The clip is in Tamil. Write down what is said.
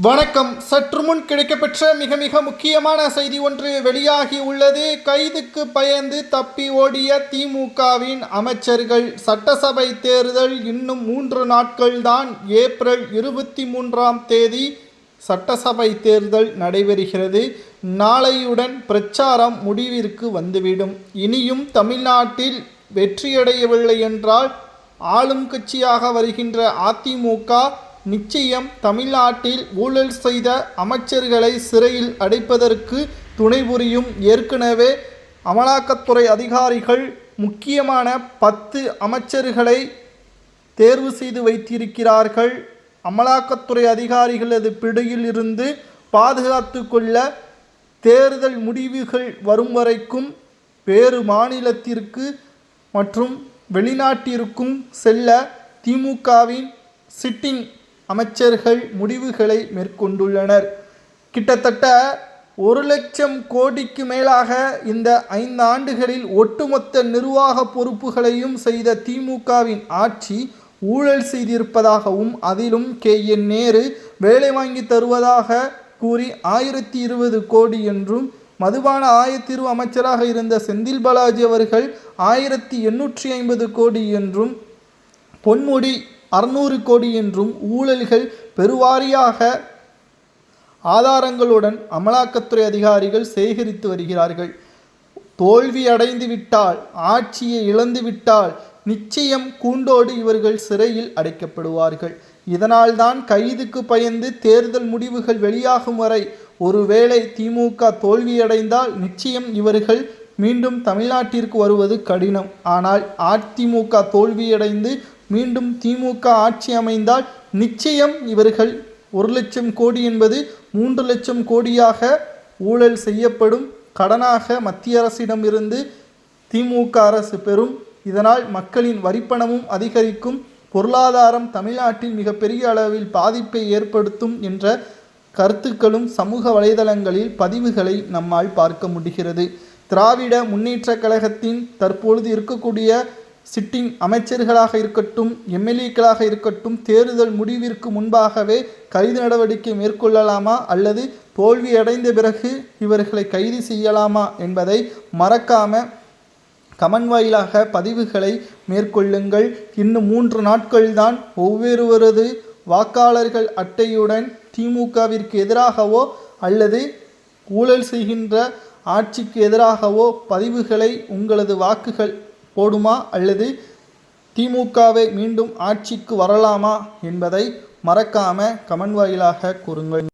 வணக்கம். சற்று முன் கிடைக்கப்பெற்ற மிக முக்கியமான செய்தி ஒன்று வெளியாகி உள்ளது. கைதுக்கு பயந்து தப்பி ஓடிய திமுகவின் அமைச்சர்கள். சட்டசபை தேர்தல் இன்னும் 3 நாட்கள்தான். ஏப்ரல் 23ஆம் தேதி சட்டசபை தேர்தல் நடைபெறுகிறது. நாளையுடன் பிரச்சாரம் முடிவிற்கு வந்துவிடும். இனியும் தமிழ்நாட்டில் வெற்றியடையவில்லை என்றால் ஆளும் கட்சியாக வருகின்ற அதிமுக நிச்சயம் தமிழ்நாட்டில் ஊழல் செய்த அமைச்சர்களை சிறையில் அடைப்பதற்கு துணை புரியும். ஏற்கனவே அமலாக்கத்துறை அதிகாரிகள் முக்கியமான 10 அமைச்சர்களை தேர்வு செய்து வைத்திருக்கிறார்கள். அமலாக்கத்துறை அதிகாரிகளது பிடியில் இருந்து பாதுகாத்து கொள்ள தேர்தல் முடிவுகள் வரும் வரைக்கும் வேறு மாநிலத்திற்கு மற்றும் வெளிநாட்டிற்கும் செல்ல திமுகவின் சிட்டிங் அமைச்சர்கள் முடிவுகளை மேற்கொண்டுள்ளனர். கிட்டத்தட்ட 1,00,000 கோடிக்கு மேலாக இந்த 5 ஆண்டுகளில் ஒட்டுமொத்த நிர்வாக பொறுப்புகளையும் செய்த திமுகவின் ஆட்சி ஊழல் செய்திருப்பதாகவும் அதிலும் KN நேரு வேலை வாங்கி தருவதாக கூறி 1020 கோடி என்றும், மதுபான ஆயத்தீர்வு அமைச்சராக இருந்த செந்தில் பாலாஜி அவர்கள் 1850 கோடி என்றும், பொன்முடி 600 கோடி என்றும் ஊழல்கள் பெருவாரியாக ஆதாரங்களுடன் அமலாக்கத்துறை அதிகாரிகள் சேகரித்து வருகிறார்கள். தோல்வி அடைந்து விட்டால், ஆட்சியை இழந்து விட்டால் நிச்சயம் கூண்டோடு இவர்கள் சிறையில் அடைக்கப்படுவார்கள். இதனால்தான் கைதுக்கு பயந்து தேர்தல் முடிவுகள் வெளியாகும் வரை ஒருவேளை திமுக தோல்வியடைந்தால் நிச்சயம் இவர்கள் மீண்டும் தமிழ்நாட்டிற்கு வருவது கடினம். ஆனால் அதிமுக தோல்வியடைந்து மீண்டும் திமுக ஆட்சி அமைந்தால் நிச்சயம் இவர்கள் 1,00,000 கோடி என்பது 3,00,000 கோடியாக ஊழல் செய்யப்படும். கடனாக மத்திய அரசிடமிருந்து திமுக அரசு பெறும். இதனால் மக்களின் வரிப்பணமும் அதிகரிக்கும். பொருளாதாரம் தமிழ்நாட்டில் மிகப்பெரிய அளவில் பாதிப்பை ஏற்படுத்தும் என்ற கருத்துக்களும் சமூக வலைதளங்களில் பதிவுகளை நம்மால் பார்க்க முடிகிறது. திராவிட முன்னேற்ற கழகத்தின் தற்பொழுது இருக்கக்கூடிய சிட்டிங் அமைச்சர்களாக இருக்கட்டும், MLAக்களாக இருக்கட்டும், தேர்தல் முடிவிற்கு முன்பாகவே கைது நடவடிக்கை மேற்கொள்ளலாமா அல்லது தோல்வி அடைந்த பிறகு இவர்களை கைது செய்யலாமா என்பதை மறக்காம கமெண்ட் வாயிலாக பதிவுகளை மேற்கொள்ளுங்கள். இன்னும் 3 நாட்கள்தான். ஒவ்வொருவரது வாக்காளர்கள் அட்டையுடன் திமுகவிற்கு எதிராகவோ அல்லது ஊழல் செய்கின்ற ஆட்சிக்கு எதிராகவோ பதிவுகளை உங்களது வாக்குகள் போடுமா அல்லது திமுகவை மீண்டும் ஆட்சிக்கு வரலாமா என்பதை மறக்காம கமெண்ட் வாயிலாக கூறுங்கள்.